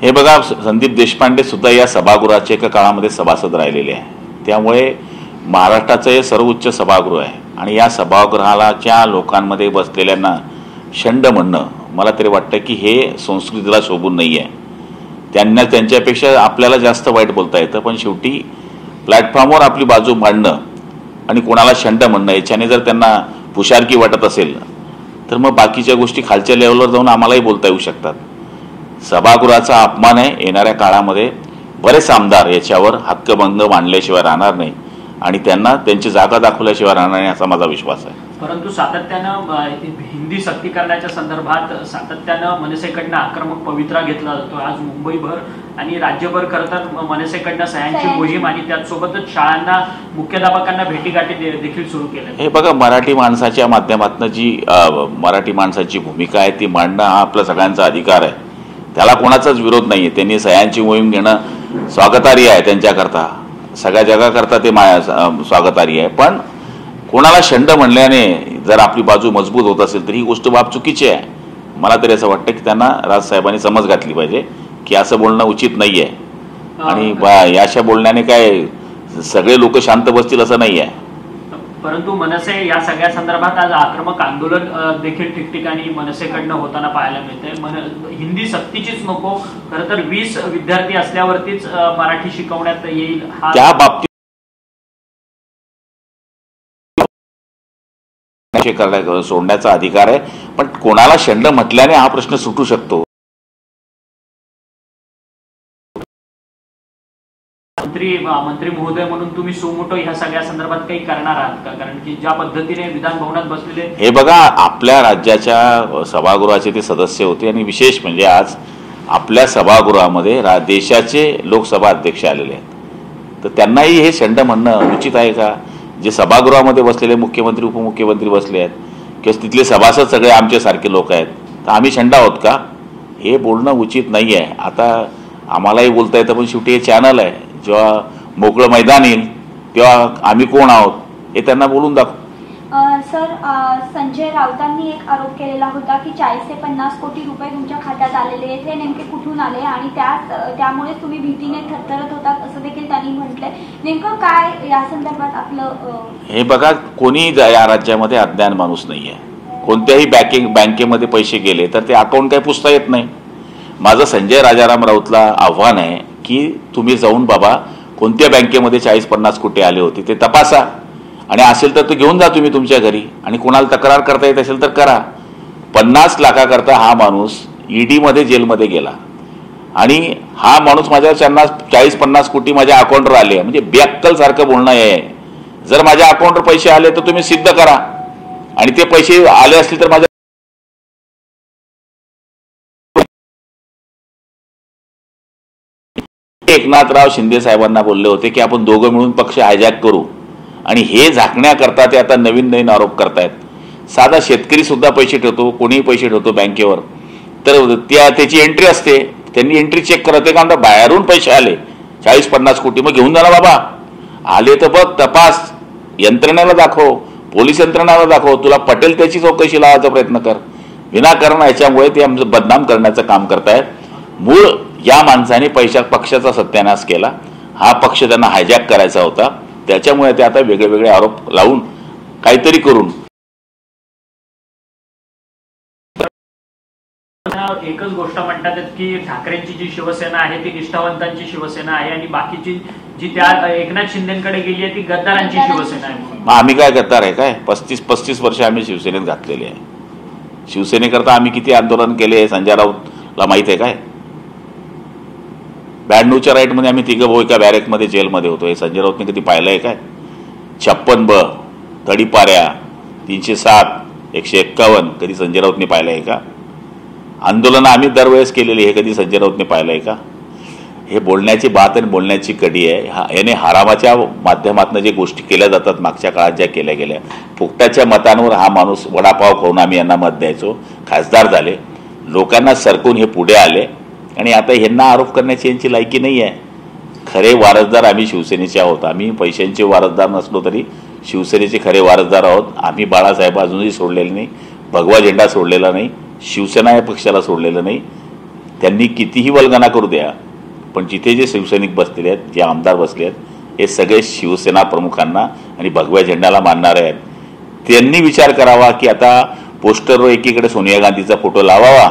हे बघा, संदीप देशपांडे सुद्धा या सभागृहाचे एका काळामध्ये सभासद राहिलेले आहे। त्यामुळे महाराष्ट्राचं हे सर्वोच्च सभागृह आहे आणि या सभागृहाच्या लोकांमध्ये बसलेल्यांना शंड म्हणणं मला तरी वाटतं की हे संस्कृतीला शोभून नाही आहे। त्यांना त्यांच्यापेक्षा आपल्याला जास्त वाईट बोलता येतं, पण शेवटी प्लॅटफॉर्मवर आपली बाजू मांडणं आणि कोणाला शंड म्हणणं याच्याने जर त्यांना पुशारकी वाटत असेल तर मग बाकीच्या गोष्टी खालच्या लेवलवर जाऊन आम्हालाही बोलता येऊ शकतात। सभागृहाचा अपमान आहे। येणाऱ्या काळामध्ये बरेच आमदार याच्यावर हक्कभंग मांडल्याशिवाय राहणार नाही आणि त्यांना त्यांची जागा दाखवल्याशिवाय राहणार नाही असा माझा विश्वास आहे। परंतु सातत्यानं हिंदी सक्तीकरणाच्या संदर्भात सातत्यानं मनसेकडनं आक्रमक पवित्रा घेतला जातो। आज मुंबईभर आणि राज्यभर खरं तर मनसेकडनं सह्यांची मोहीम आणि त्याचसोबतच शाळांना मुख्याध्यापकांना भेटीगाठी देखील सुरू केल्या। हे बघा, मराठी माणसाच्या माध्यमातून जी मराठी माणसाची भूमिका आहे ती मांडणं हा आपला सगळ्यांचा अधिकार आहे, त्याला कोणाचाच विरोध नाही आहे। त्यांनी सह्यांची मोहीम घेणं स्वागतार्ह आहे, त्यांच्याकरता सगळ्या जगाकरता ते स्वागतार्ह आहे। पण कोणाला शंड म्हणल्याने जर आपली बाजू मजबूत होत असेल तर ही गोष्ट बाब चुकीची आहे। मला तरी असं वाटतं की त्यांना राजसाहेबांनी समज घातली पाहिजे की असं बोलणं उचित नाही आहे आणि याशा बोलण्याने काय सगळे लोक शांत बसतील असं नाही आहे। परंतु मनसे या सगळ्या संदर्भात आज आक्रमक आंदोलन देखील ठिकठिकाणी मनसेकडनं होताना पाहायला मिळतंय। हिंदी सक्तीचीच नको, खरं तर 20 विद्यार्थी असल्यावरतीच मराठी शिकवण्यात येईल त्या बाबतीत सोडण्याचा अधिकार आहे, पण कोणाला शंड म्हटल्याने हा प्रश्न सुटू शकतो। मंत्री महोदय म्हणून तुम्ही सुमोटो ह्या सगळ्या संदर्भात काही करणार आहात का? कारण की ज्या पद्धतीने विधान भवनात बसलेले हे बघा, आपल्या राज्याच्या सभागृहाचे ते सदस्य होते आणि विशेष म्हणजे आज आपल्या सभागृहामध्ये देशाचे लोकसभा अध्यक्ष आलेले आहेत, तर त्यांनाही हे शंड म्हणणं उचित आहे का? जे सभागृहामध्ये बसलेले मुख्यमंत्री उपमुख्यमंत्री बसले आहेत किंवा तिथले सभासद सगळे आमच्या सारखे लोक आहेत, तर आम्ही शंड आहोत का? हे बोलणं उचित नाही आहे। आता आम्हालाही बोलता येतं, पण शेवटी हे चॅनल आहे, जेव्हा मोकळं मैदान येईल तेव्हा आम्ही कोण आहोत हे त्यांना बोलून दाखवू। सर, संजय राऊतांनी एक आरोप केलेला होता की 40 ते 50 कोटी रुपये तुमच्या खात्यात आलेले आहेत, हे नेमके कुठून आले आणि त्यामुळे तुम्ही भीतीने थरथरत होतात असं देखील त्यांनी म्हटलंय। नेमकं काय या संदर्भात आपलं? हे बघा, कोणी या राज्यामध्ये अज्ञान माणूस नाही आहे। कोणत्याही बँकेमध्ये पैसे गेले तर ते अकाउंट काही पुसता येत नाही। माझं संजय राजाराम राऊतला आव्हान आहे की तुम्ही जाऊन बाबा कोणत्या बँकेमध्ये 40-50 कोटी आले होते ते तपासा आणि असेल तर तो घेऊन जा तुम्ही तुमच्या घरी आणि कोणाला तक्रार करता येत असेल तर करा। 50 लाखाकरता हा माणूस ईडीमध्ये जेलमध्ये गेला आणि हा माणूस माझ्या 40-50 कोटी माझ्या अकाउंटवर आले, म्हणजे बेअक्कल सारखं बोलणं आहे। जर माझ्या अकाउंटवर पैसे आले तर तुम्ही सिद्ध करा आणि ते पैसे आले असतील तर माझ्या एकनाथराव शिंदे साहेबांना बोलले होते की आपण दोघं मिळून पक्ष हायजॅक करू आणि हे झाकण्याकरता ते आता नवीन आरोप करतायत। साधा शेतकरी सुद्धा पैसे ठेवतो, कोणीही पैसे ठेवतो बँकेवर, तर त्याची एंट्री असते, त्यांनी एंट्री चेक करते का बाहेरून पैसे आले 40-50 कोटी, मग घेऊन जा ना बाबा, आले तर बघ, तपास, यंत्रणेला दाखव, पोलीस यंत्रणेला दाखव, तुला पटेल त्याची चौकशी लावायचा प्रयत्न कर। विनाकारण याच्यामुळे ते आमचं बदनाम करण्याचं काम करतायत। मूळ या माणसाने पक्षाचा सत्यानाश केला, हा पक्ष त्यांना हायजॅक करायचा होता, त्याच्यामुळे ते आता वेगळे आरोप लावून काहीतरी करून एकच गोष्ट म्हणतात की ठाकरेंची जी शिवसेना आहे ती निष्ठावंतांची शिवसेना आहे आणि बाकीची जी त्या एकनाथ शिंदेकडे गेली आहे ती गद्दारांची शिवसेना आहे। मग आम्ही काय गद्दार आहे काय? 35 वर्ष आम्ही शिवसेनेत घातलेली आहे। शिवसेनेकरता आम्ही किती आंदोलन केले संजय राऊतला माहित आहे काय? 92च्या राईटमध्ये आम्ही तिघं भाऊ एका बॅरेकमध्ये जेलमध्ये होतो, हे संजय राऊतने कधी पाहिलं आहे काय? 56 तडीपाऱ्या, 307, 151 कधी संजय राऊतने पाहिलं आहे का? आंदोलन आम्ही दरवेळेस केलेली, हे कधी संजय राऊतने पाहिलं आहे का? हे बोलण्याची बात आणि बोलण्याची कडी आहे। याने हरामाच्या माध्यमातून जे गोष्टी केल्या जातात, मागच्या काळात ज्या केल्या गेल्या, फुकटाच्या मतांवर हा माणूस वडापाव खाऊन आम्ही यांना मत द्यायचो, खासदार झाले, लोकांना सरकून हे पुढे आले आणि आता ह्यांना आरोप करण्याची यांची लायकी नाही आहे। खरे वारसदार आम्ही शिवसेनेचे आहोत, आम्ही पैशांचे वारसदार नसलो तरी शिवसेनेचे खरे वारसदार आहोत। आम्ही बाळासाहेब अजूनही सोडलेले नाही, भगवा झेंडा सोडलेला नाही, शिवसेना या पक्षाला सोडलेलं नाही। त्यांनी कितीही वल्गना करू द्या, पण जिथे जे शिवसैनिक बसलेले आहेत, जे आमदार बसले आहेत, हे सगळे शिवसेना प्रमुखांना आणि भगव्या झेंडाला मानणारे आहेत. त्यांनी विचार करावा की आता पोस्टरवर एकीकडे सोनिया गांधीचा फोटो लावावा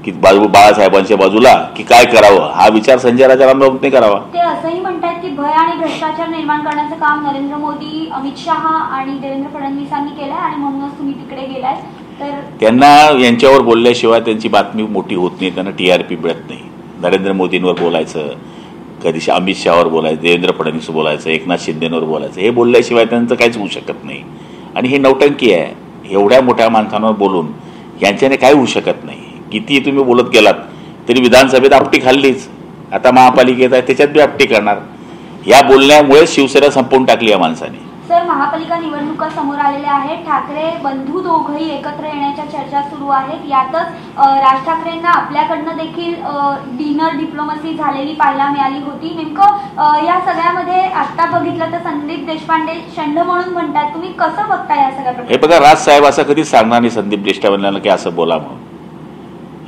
की बाळासाहेबांच्या बाजूला, की काय करावं, हा विचार संजय राजारामने करावा. ते असंही म्हणतात की भय आणि भ्रष्टाचार निर्माण करण्याचं काम नरेंद्र मोदी, अमित शहा आणि देवेंद्र फडणवीसांनी केलंय आणि म्हणूनच तुम्ही तिकडे गेलाय. तर त्यांना यांच्यावर बोलल्याशिवाय त्यांची बातमी मोठी होत नाही, त्यांना TRP मिळत नाही. नरेंद्र मोदींवर बोलायचं, कधी अमित शहावर बोलायचं, देवेंद्र फडणवीस बोलायचं, एकनाथ शिंदेवर बोलायचं, हे बोलल्याशिवाय त्यांचं काहीच होऊ शकत नाही. आणि हे नौटंकी आहे. एवढ्या मोठ्या माणसांवर बोलून यांच्याने काय होऊ शकत नाही. किती तुम्ही बोलत गेलात तरी विधानसभेत आपटी खाल्लीच, आता महापालिकेत आहे त्याच्यात बी आपटी करणार. या बोलण्यामुळे शिवसेना संपवून टाकली या माणसाने. सर, महापालिका निवडणुका समोर आलेल्या आहेत. ठाकरे बंधू दोघंही एकत्र येण्याच्या चर्चा सुरू आहेत. यातच राज ठाकरेंना आपल्याकडनं देखील डिनर डिप्लोमसी झालेली पाहायला मिळाली होती. नेमकं या सगळ्यामध्ये आता बघितलं तर संदीप देशपांडे शंड म्हणून म्हणतात. तुम्ही कसं बघता या सगळ्या हे बघा, राजसाहेब असं कधीच सांगणार नाही संदीप देशपांडेंना की असं बोला म्हणून.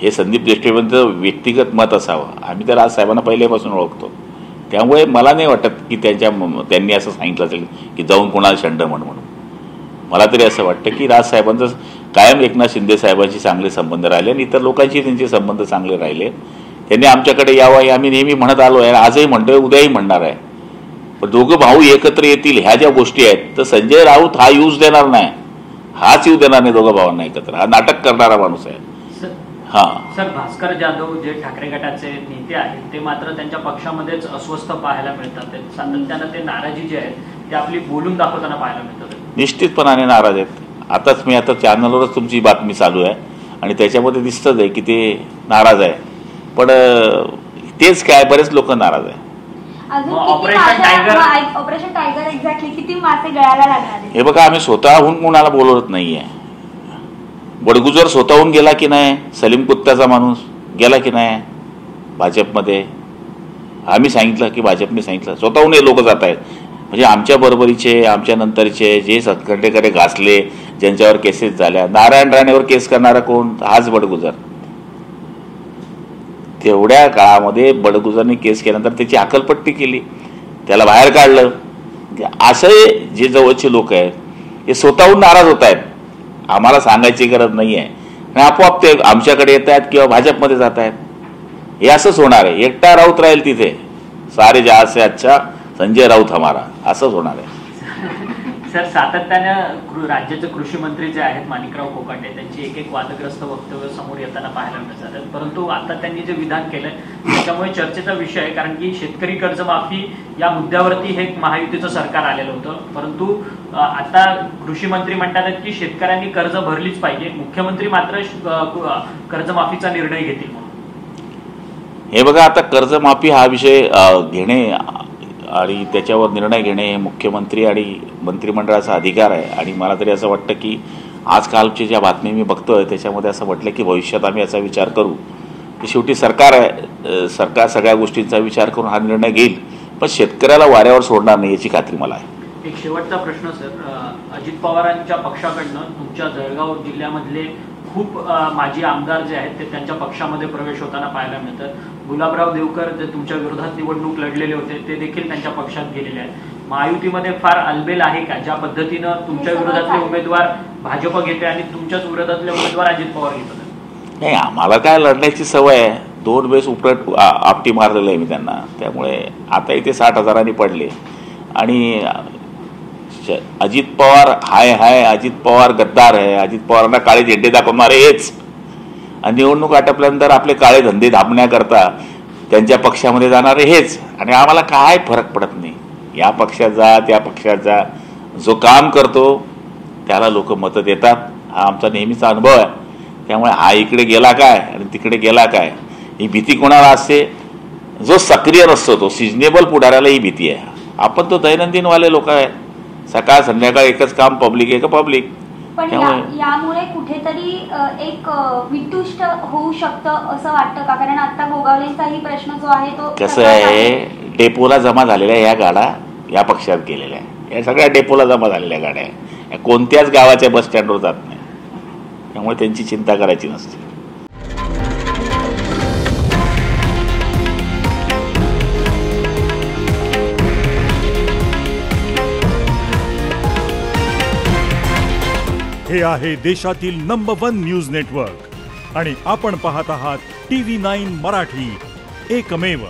हे संदीप देशपांडेंचं व्यक्तिगत मत असावं. आम्ही तर राजसाहेबांना पहिल्यापासून ओळखतो, त्यामुळे मला नाही वाटत की त्यांनी असं सांगितलं असेल की जाऊन कोणाला शंड म्हणून. मला तरी असं वाटतं की राजसाहेबांचं कायम एकनाथ शिंदे साहेबांशी चांगले संबंध राहिले आणि इतर लोकांशी त्यांचे संबंध चांगले राहिले. त्यांनी आमच्याकडे यावं हे आम्ही नेहमी म्हणत आलो आहे, आजही म्हणतोय, उद्याही म्हणणार आहे. पण दोघं भाऊ एकत्र येतील ह्या ज्या गोष्टी आहेत तर संजय राऊत हा यूज देणार नाही, हाच येऊ देणार नाही दोघं भावांना एकत्र. हा नाटक करणारा माणूस आहे. सर, भास्कर जाधव जे ठाकरे गटाचे नेते आहेत ते मात्र त्यांच्या पक्षामध्येच अस्वस्थ पाहायला मिळतात. सातत्यानं ते नाराजी जे आहेत ते आपली बोलून दाखवताना पाहायला मिळतात. निश्चितपणाने नाराज आहेत. आता चॅनलवरच तुमची बातमी चालू आहे आणि त्याच्यामध्ये दिसतच आहे की ते नाराज आहे. पण तेच काय, बरेच लोक नाराज आहे. ऑपरेशन टायगर एक्झॅक्टली किती मासे गळायला लागणार? हे बघा, आम्ही स्वतःहून कोणाला बोलवत नाहीये. बडगुजर स्वतःहून गेला की नाही, सलीम कुत्त्याचा माणूस गेला की नाही भाजपमध्ये. आम्ही सांगितलं की भाजपने सांगितलं, स्वतःहून हे लोक जात आहेत. म्हणजे आमच्या बरोबरीचे, आमच्या नंतरचे जे संघटनेकडे घासले, ज्यांच्यावर केसेस झाल्या, नारायण राणेवर केस करणारा कोण? हाच बडगुजर. तेवढ्या काळामध्ये बडगुजरने केस केल्यानंतर त्याची हकलपट्टी केली, त्याला बाहेर काढलं. असे जे जवळचे लोक आहेत हे स्वतःहून नाराज होत आहेत. आम्हाला सांगायची गरज नाही आहे आणि आपोआप ते आमच्याकडे येत आहेत किंवा भाजपमध्ये जात आहेत. हे असंच होणार आहे. एकटा राऊत राहील तिथे, सारे जहां से अच्छा संजय राऊत हमारा, असंच होणार आहे. सर, सातत्यानं राज्याचे कृषी मंत्री जे आहेत माणिकराव कोकाटे त्यांची एक वादग्रस्त वक्तव्य समोर येताना पाहायला मिळतात. परंतु आता त्यांनी जे विधान केलंय त्याच्यामुळे चर्चेचा विषय आहे, कारण की शेतकरी कर्जमाफी या मुद्द्यावरती हे महायुतीचं सरकार आलेलं होतं. परंतु आता कृषी मंत्री म्हणतात की शेतकऱ्यांनी कर्ज भरलीच पाहिजे, मुख्यमंत्री मात्र कर्जमाफीचा निर्णय घेतील म्हणून. हे बघा, आता कर्जमाफी हा विषय घेणे आणि त्याच्यावर निर्णय घेणे हे मुख्यमंत्री आणि मंत्रिमंडळाचा अधिकार आहे. आणि मला तरी असं वाटतं की आजकालची ज्या बातमी मी बघतोय त्याच्यामध्ये असं म्हटलं की भविष्यात आम्ही याचा विचार करू. शेवटी सरकार आहे, सरकार सगळ्या गोष्टींचा विचार करून हा निर्णय घेईल, पण शेतकऱ्याला वाऱ्यावर सोडणार नाही याची खात्री मला आहे. एक शेवटचा प्रश्न सर, अजित पवारांच्या पक्षाकडनं तुमच्या जळगाव जिल्ह्यामधले खूप माजी आमदार जे आहेत ते त्यांच्या पक्षामध्ये प्रवेश होताना पाहायला मिळतात. गुलाबराव देवकर जे तुमच्या विरोधात निवडणूक लढलेले होते ते देखील त्यांच्या पक्षात गेलेले आहेत. महायुतीमध्ये फार अलबेल आहे का, ज्या पद्धतीनं तुमच्या विरोधातले उमेदवार भाजप घेते आणि तुमच्याच विरोधातले उमेदवार अजित पवार घेतात? नाही, आम्हाला काय लढण्याची सवय आहे. 2 वेळेस उपरट आपटी मारलेलं आहे मी त्यांना. त्यामुळे आता इथे 60,000 पडले. आणि अजित पवार हाय अजित पवार गद्दार आहे, अजित पवारांना काळे झेंडे दाखवणारे हेच. आणि निवडणूक आटपल्यानंतर आपले काळे धंदे धापण्याकरता त्यांच्या पक्षामध्ये जाणारे हेच. आणि आम्हाला काय फरक पडत नाही. या पक्षात जा, त्या पक्षात जा, जो काम करतो त्याला लोक मतं देतात. हा आमचा नेहमीचा अनुभव आहे. त्यामुळे हा इकडे गेला काय आणि तिकडे गेला काय ही भीती कोणाला असते? जो सक्रिय नसतो, तो सिजनेबल पुढाऱ्याला ही भीती आहे. आपण तो दैनंदिनवाले लोक आहे, सकाळ संध्याकाळ एकच काम, पब्लिक एक पब्लिक. पण यामुळे कुठेतरी एक वितुष्ट होऊ शकतं असं वाटतं का? कारण आता गोगावलेंचाही प्रश्न जो आहे तो कसं आहे, डेपोला जमा झालेल्या या गाड्या या पक्षात गेलेल्या आहे. या सगळ्या डेपोला जमा झालेल्या गाड्या आहे, कोणत्याच गावाच्या बस स्टँडवर जात नाही. त्यामुळे त्यांची चिंता करायची नसते. हे आहे देशातील नंबर 1 न्यूज नेटवर्क आणि आपण पाहत आहात TV9 मराठी, एकमेव.